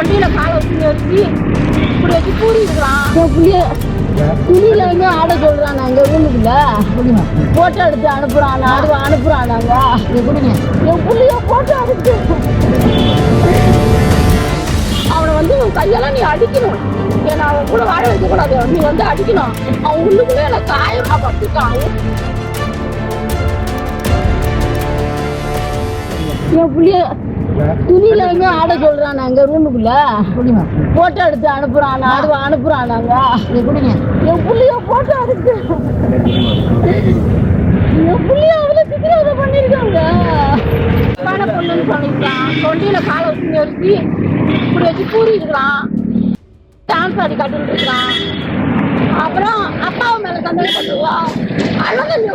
தொண்டியில காலை வச்சு நிறுத்தி இப்படி வச்சு பூரி இருக்கிறான். என் புள்ளிய துணியில வந்து ஆட சொல்றான். நாங்க ரூமுக்குள்ள போட்டோ எடுத்து அனுப்புறான். அனுப்புறான். நாங்க என் புள்ளிய போட்டோ எடுத்து அவனை வந்து கையெல்லாம் நீ அடிக்கணும். ஏன்னா அவன் கூட வாழ வைக்க கூடாது. நீ வந்து அடிக்கணும். அவன் உள்ளுக்குள்ளே எனக்கு காயமா படுத்துட்டான். என் புள்ளிய துணியில வந்து ஆட சொல்றான். நாங்க ரூமுக்குள்ள போட்டோ எடுத்து அனுப்புறான். நாங்க என் புள்ளிய போட்டோ எடுத்து என் புள்ளிய அவ்வளவு சித்திரவதை பண்ணிருக்காங்க. பொண்ணுன்னு சொல்லிருக்கான். தொண்டியில காலை வச்சு நிறுத்தி இப்படி வச்சு பூரி இருக்கிறான். டான்ஸ் ஆடி கட்டுன்னு இருக்கிறான். அப்புறம் அப்பாவை மேல சந்தேகப்படுவா. அழகன்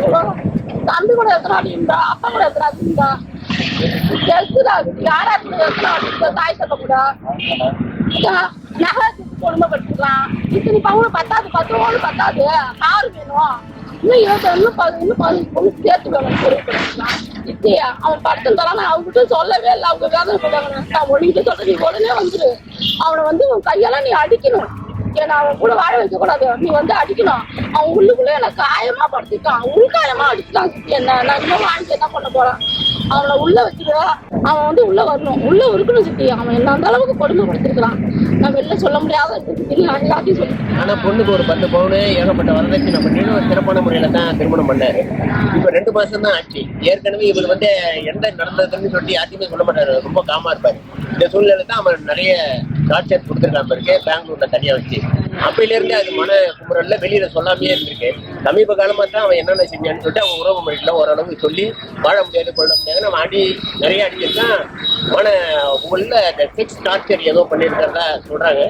தம்பி கூட எத்தனை அடிந்தா, அப்பா கூட எத்தனை அடிந்தா, யாரா தாய் சொல்ல கூட நகை கொடுமைப்படுத்திக்கலாம். இத்தனை பவுன் பத்தாது, 10 பவுன் பத்தாது, காரு வேணும், இன்னும் சேர்த்து வேணும் பொருட்படுத்திக்கலாம். இப்படியா அவன் படுத்துட்டாலும் நான் அவங்ககிட்ட சொல்லவே இல்லை. அவங்க வேதனை சொல்றாங்க. நான் ஒழுங்கிட்டு சொல்ற நீ உடனே வந்துரு. அவனை வந்து உன் கையெல்லாம் நீ அடிக்கணும். ஏன்னா அவன் கூட வாழ வைக்க கூடாது. நீ வந்து அடிக்கணும். அவன் உள்ளுக்குள்ளே எனக்கு காயமா படுத்திட்டான். உள்காயமா அடிச்சுட்டான். என்ன நான் இன்னும் வாங்கி என்ன பண்ண போறேன்? அவனை உள்ள வச்சுட்டு அவன் வந்து உள்ள வரணும். உள்ள இருக்கணும் சித்தி. அவன் என்ன அந்த அளவுக்கு கொடுமைப்படுத்திருக்கிறான். நான் வெளில சொல்ல முடியாத எல்லாத்தையும் சொல்லி. ஆனா பொண்ணுக்கு ஒரு 10 பவுன் ஏகப்பட்ட வரதட்சணை பண்ணிட்டு ஒரு சிறப்பான முறையில தான் திருமணம் பண்ணாரு. இப்ப 2 மாசம் தான் ஆச்சு. ஏற்கனவே இவர் வந்து எந்த நடந்ததுன்னு சொல்லி யாருமே சொல்ல மாட்டாரு. ரொம்ப காமா இருப்பாரு. இந்த சூழ்நிலை தான் அவன் நிறைய டார்ச்சர் கொடுத்துருக்காம இருக்கு. பெங்களூர்ல தனியா வச்சு அப்பையில இருந்து அது மன குமுறல்ல வெளியில சொல்லாமே இருந்திருக்கு. சமீப காலமா தான் அவன் என்னென்ன செஞ்சான்னு சொல்லிட்டு அவங்க உறவு முறையில ஓரளவு சொல்லி வாழ முடியாது, கொள்ள முடியாது. நம்ம அடி நிறைய அடிச்சிருக்கான். மன உள்ள செக்ஸ் டார்ச்சர் ஏதோ பண்ணியிருக்கிறதா சொல்றாங்க.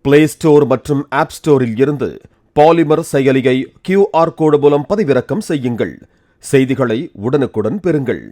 பிளே ஸ்டோர் மற்றும் ஆப் ஸ்டோரில் இருந்து பாலிமர் செயலியை QR கோடு மூலம் பதிவிறக்கம் செய்யுங்கள். செய்திகளை உடனுக்குடன் பெறுங்கள்.